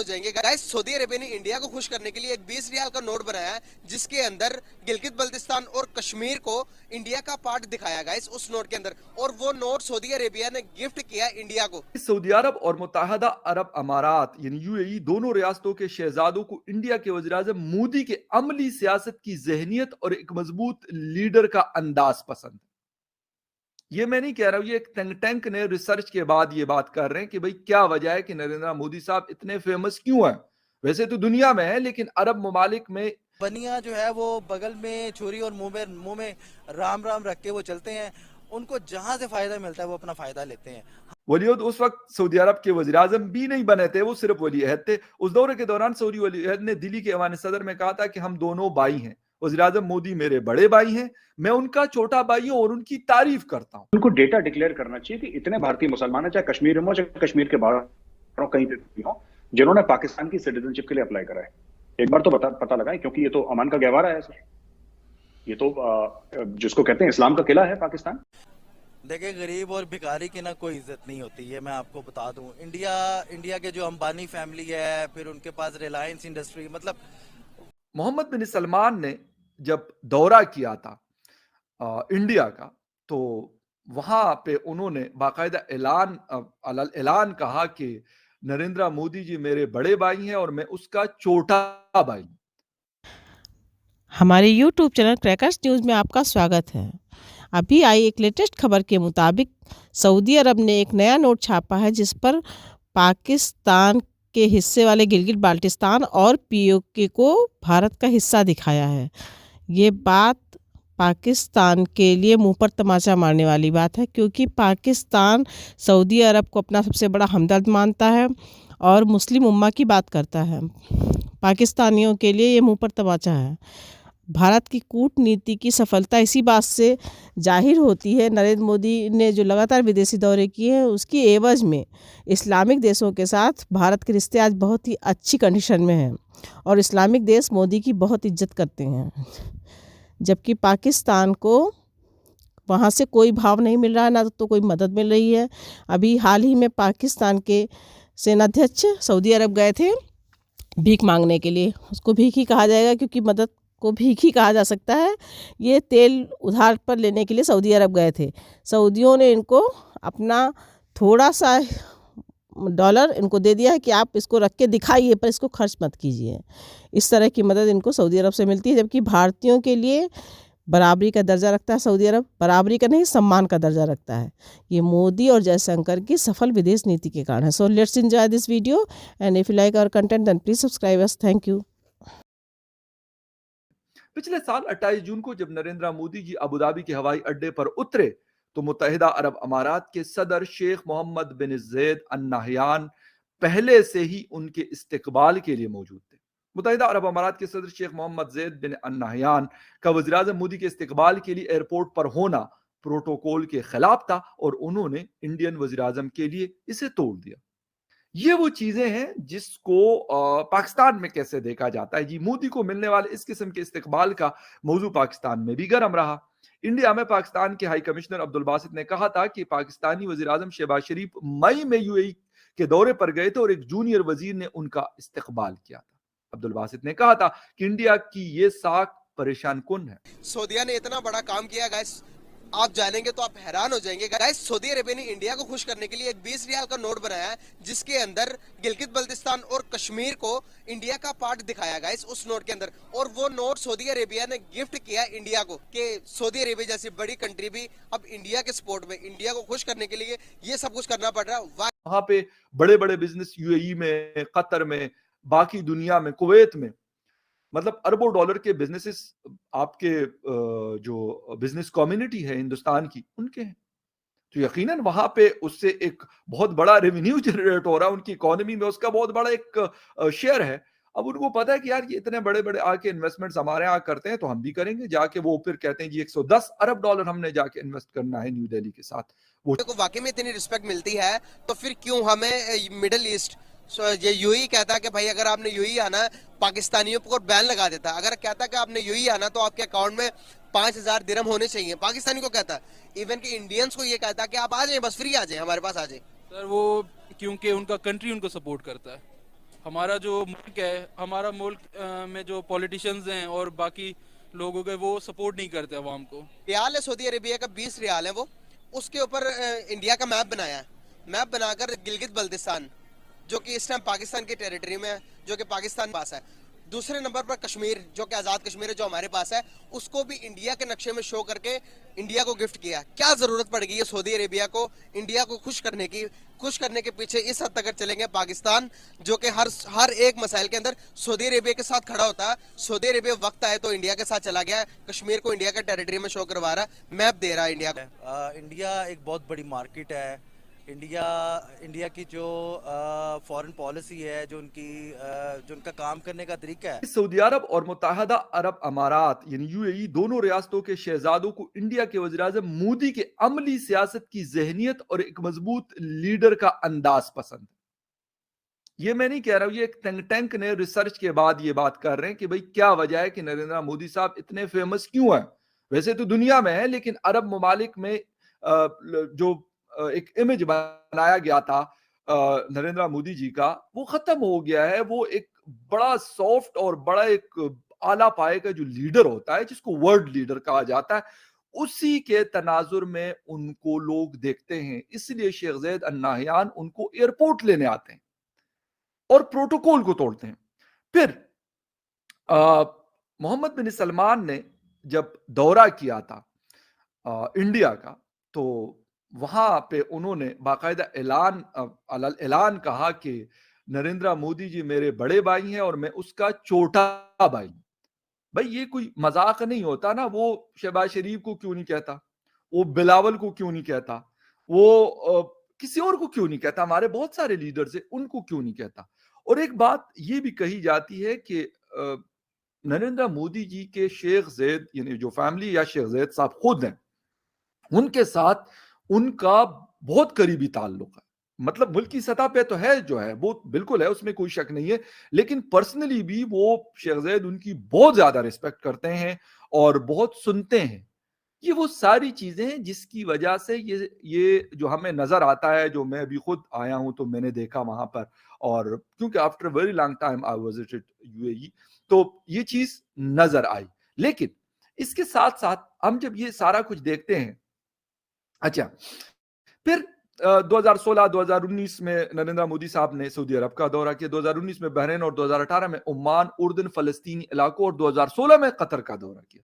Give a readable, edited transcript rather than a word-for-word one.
हो जाएंगे guys. Saudi Arabia ने इंडिया को खुश करने के लिए एक 20 रियाल का नोट बनाया है, जिसके अंदर गिलगित बल्तिस्तान और कश्मीर को इंडिया का पार्ट दिखाया गाइस उस नोट के अंदर, और वो नोट सऊदी अरेबिया ने गिफ्ट किया इंडिया को। सऊदी अरब और मुत्तहदा अरब अमारात यानी यूएई दोनों रियासतों के शहजादों को इंडिया के वज़ीर-ए-आज़म मोदी के अमली सियासत की ज़हनियत और एक मजबूत लीडर का अंदाज पसंद है। ये मैं नहीं कह रहा हूं, ये एक थिंक टैंक ने रिसर्च के बाद ये बात कर रहे हैं कि भाई क्या वजह है कि नरेंद्र मोदी साहब इतने फेमस क्यों हैं। वैसे तो दुनिया में है, लेकिन अरब ममालिक में बनिया जो है वो बगल में छुरी और मुंह में राम राम रख के वो चलते हैं। उनको जहां से फायदा मिलता है वो अपना फायदा लेते हैं। वलीअहद उस वक्त सऊदी अरब के वज़ीर आज़म भी नहीं बने थे, वो सिर्फ वलीअहद थे। उस दौरे के दौरान सऊदी वलीअहद ने दिल्ली के ऐवान सदर में कहा था कि हम दोनों भाई हैं, वज़ीर आज़म मोदी मेरे बड़े भाई हैं, मैं उनका छोटा भाई हूं और उनकी तारीफ करता हूं। उनको डेटा डिक्लेयर करना चाहिए कि इतने भारतीय मुसलमान हैं, चाहे कश्मीर में हो चाहे कश्मीर के बाहर हो, कहीं पे भी हो, जिन्होंने पाकिस्तान की सिटीजनशिप के लिए अप्लाई करा है। एक बार तो पता लगाएं, क्योंकि ये तो अमान का गहवारा है सर। ये तो जिसको कहते हैं इस्लाम का किला है पाकिस्तान। देखिए, गरीब और भिखारी की ना कोई इज्जत नहीं होती है। मैं आपको बता दूं, इंडिया के जो अंबानी फैमिली है, फिर उनके पास रिलायंस इंडस्ट्री, मतलब मोहम्मद बिन सलमान ने जब दौरा किया था इंडिया का, तो वहां पे उन्होंने बाकायदा ऐलान कहा कि नरेंद्र मोदी जी मेरे बड़े भाई हैं और मैं उसका छोटा भाई। हमारे YouTube चैनल क्रैकर्स न्यूज़ में आपका स्वागत है। अभी आई एक लेटेस्ट खबर के मुताबिक सऊदी अरब ने एक नया नोट छापा है, जिस पर पाकिस्तान के हिस्से वाले गिलगित बाल्टिस्तान और पीओके को भारत का हिस्सा दिखाया है। ये बात पाकिस्तान के लिए मुंह पर तमाचा मारने वाली बात है, क्योंकि पाकिस्तान सऊदी अरब को अपना सबसे बड़ा हमदर्द मानता है और मुस्लिम उम्मा की बात करता है। पाकिस्तानियों के लिए ये मुंह पर तमाचा है। भारत की कूटनीति की सफलता इसी बात से जाहिर होती है। नरेंद्र मोदी ने जो लगातार विदेशी दौरे किए हैं, उसकी एवज में इस्लामिक देशों के साथ भारत के रिश्ते आज बहुत ही अच्छी कंडीशन में हैं और इस्लामिक देश मोदी की बहुत इज्जत करते हैं, जबकि पाकिस्तान को वहाँ से कोई भाव नहीं मिल रहा है, ना तो कोई मदद मिल रही है। अभी हाल ही में पाकिस्तान के सेनाध्यक्ष सऊदी अरब गए थे भीख मांगने के लिए। उसको भीख ही कहा जाएगा, क्योंकि मदद को भीख ही कहा जा सकता है। ये तेल उधार पर लेने के लिए सऊदी अरब गए थे। सऊदियों ने इनको अपना थोड़ा सा डॉलर इनको दे दिया है कि आप इसको रख के दिखाइए, पर इसको खर्च मत कीजिए। इस तरह की मदद इनको सऊदी अरब से मिलती है, जबकि भारतीयों के लिए बराबरी का दर्जा रखता है सऊदी अरब। बराबरी का नहीं, सम्मान का दर्जा रखता है। ये मोदी और जयशंकर की सफल विदेश नीति के कारण है। So let's enjoy this video and if you like our content then please subscribe us. Thank you. पिछले साल 28 जून को जब नरेंद्र मोदी जी अबू धाबी के हवाई अड्डे पर उतरे, तो मुत्तहिदा अरब अमारात के सदर शेख मोहम्मद बिन ज़ायद अल नाहयान पहले से ही उनके इस्तकबाल के लिए मौजूद थे। मुत्तहिदा अरब अमारात के सदर शेख मोहम्मद ज़ायद बिन अल नाहयान का वज़ीर आज़म मोदी के इस्तकबाल के लिए एयरपोर्ट पर होना प्रोटोकॉल के खिलाफ था और उन्होंने इंडियन वज़ीर आज़म के लिए इसे तोड़ दिया। ये वो चीजें हैं जिसको पाकिस्तान में कैसे देखा जाता है। जी, मोदी को मिलने वाले इस किस्म के इस्तकबाल का मौजू पाकिस्तान में भी गर्म रहा। इंडिया में पाकिस्तान के हाई कमिश्नर अब्दुल बासित ने कहा था कि पाकिस्तानी वज़ीर आज़म शहबाज शरीफ मई में यूएई के दौरे पर गए थे और एक जूनियर वजीर ने उनका इस्तकबाल किया था। अब्दुल बासित ने कहा था कि इंडिया की ये साख परेशान कुन है। सऊदिया ने इतना बड़ा काम किया गाइस, आप जानेंगे तो आप हैरान हो जाएंगे गाइस। सऊदी अरेबिया ने इंडिया को खुश करने के लिए एक 20 रियाल का नोट बनाया है, जिसके अंदर गिलगित बल्तिस्तान और कश्मीर को इंडिया का पार्ट दिखाया गाइस उस नोट के अंदर, और वो नोट सऊदी अरेबिया ने गिफ्ट किया इंडिया को कि सऊदी अरेबिया जैसी बड़ी कंट्री भी अब इंडिया के सपोर्ट में, इंडिया को खुश करने के लिए ये सब कुछ करना पड़ रहा है। वहां पे बड़े बड़े बिजनेस यूएई में, कतर में, बाकी दुनिया में, कुवैत में, मतलब अरबों डॉलर के बिजनेसेस आपके जो बिजनेस कम्युनिटी है हिंदुस्तान की, उनके हैं। तो यकीनन वहां पे उससे एक बहुत बड़ा रेवेन्यू जनरेट हो रहा है, उनकी इकोनॉमी में उसका बहुत बड़ा एक शेयर है। अब उनको पता है कि यार ये इतने बड़े बड़े आके इन्वेस्टमेंट्स हमारे यहाँ करते हैं तो हम भी करेंगे। जाके वो फिर कहते हैं जी 110 अरब डॉलर हमने जाके इन्वेस्ट करना है न्यू दिल्ली के साथ। वो को वाकई में इतनी रिस्पेक्ट मिलती है, तो फिर क्यों हमें मिडिल ईस्ट ये यूई कहता है कि भाई अगर आपने यूई आना है, पाकिस्तानियों पर बैन लगा देता है। अगर कहता है कि आपने यूई आना तो आपके अकाउंट में 5000 दिरहम होने चाहिए, पाकिस्तानी को कहता है। इवन कि इंडियंस को ये कहता है कि आप आ जाए, बस फ्री आ जाए, हमारे पास आ जाए। सर वो क्योंकि उनका कंट्री उनको सपोर्ट करता है। हमारा जो मुल्क है, हमारा मुल्क में जो पॉलिटिशियंस हैं और बाकी लोग हो गए वो सपोर्ट नहीं करते अवाम को। रियाल है सऊदी अरेबिया का 20 रियाल है वो, उसके ऊपर इंडिया का मैप बनाया है। मैप बनाकर गिलगित बल्तिस्तान जो कि इस टाइम पाकिस्तान की टेरिटरी में है, जो कि पाकिस्तान के पास है। दूसरे नंबर पर कश्मीर जो कि आज़ाद कश्मीर है जो हमारे पास है, उसको भी इंडिया के नक्शे में शो करके इंडिया को गिफ्ट किया। क्या जरूरत पड़ गई है सऊदी अरेबिया को इंडिया को खुश करने की? खुश करने के पीछे इस हद तक चलेंगे पाकिस्तान जो कि हर एक मसाइल के अंदर सऊदी अरेबिया के साथ खड़ा होता है। सऊदी अरेबिया वक्त आए तो इंडिया के साथ चला गया है, कश्मीर को इंडिया का टेरिटरी में शो करवा रहा है, मैप दे रहा है इंडिया को। इंडिया एक बहुत बड़ी मार्केट है। इंडिया की जो फॉरेन पॉलिसी है, जो उनका काम करने का तरीका है। सऊदी अरब और मुत्तहदा अरब अमारात यानी यूएई दोनों रियासतों के शहजादों को इंडिया के वज़ीर-ए-आज़म मोदी के अमली सियासत की ज़हनियत और एक मजबूत लीडर का अंदाज पसंद। ये मैं नहीं कह रहा हूं, ये एक थिंक टैंक ने रिसर्च के बाद ये बात कर रहे हैं कि भाई क्या वजह है कि नरेंद्र मोदी साहब इतने फेमस क्यों हैं। वैसे तो दुनिया में है, लेकिन अरब ममालिक में जो एक इमेज बनाया गया था नरेंद्र मोदी जी का, वो खत्म हो गया है। वो एक बड़ा सॉफ्ट और बड़ा एक आला पाए का जो लीडर होता है, जिसको वर्ल्ड लीडर कहा जाता है, उसी के तनाजुर में उनको लोग देखते हैं। इसलिए शेख ज़ैद अल नाहयान उनको एयरपोर्ट लेने आते हैं और प्रोटोकॉल को तोड़ते हैं। फिर मोहम्मद बिन सलमान ने जब दौरा किया था इंडिया का, तो वहां पे उन्होंने बाकायदा ऐलान कहा कि नरेंद्र मोदी जी मेरे बड़े भाई हैं और मैं उसका छोटा भाई। भाई ये कोई मजाक नहीं होता ना। वो शहबाज शरीफ को क्यों नहीं कहता, वो बिलावल को क्यों नहीं कहता, वो किसी और को क्यों नहीं कहता, हमारे बहुत सारे लीडर्स हैं उनको क्यों नहीं कहता। और एक बात ये भी कही जाती है कि नरेंद्र मोदी जी के शेख ज़ैद यानी जो फैमिली या शेख ज़ैद साहब खुद हैं, उनके साथ उनका बहुत करीबी ताल्लुक है। मतलब मुल्क की सतह पे तो है, जो है वो बिल्कुल है, उसमें कोई शक नहीं है, लेकिन पर्सनली भी वो शेख ज़ैद उनकी बहुत ज्यादा रिस्पेक्ट करते हैं और बहुत सुनते हैं। ये वो सारी चीजें हैं जिसकी वजह से ये जो हमें नजर आता है, जो मैं भी खुद आया हूं तो मैंने देखा वहां पर, और क्योंकि after very long time I visited UAE, तो ये चीज नजर आई। लेकिन इसके साथ साथ हम जब ये सारा कुछ देखते हैं, अच्छा फिर 2016-2019 में नरेंद्र मोदी साहब ने सऊदी अरब का दौरा किया, 2019 में बहरीन और 2018 में ओमान, उर्दन, फलस्तीनी इलाकों और 2016 में कतर का दौरा किया।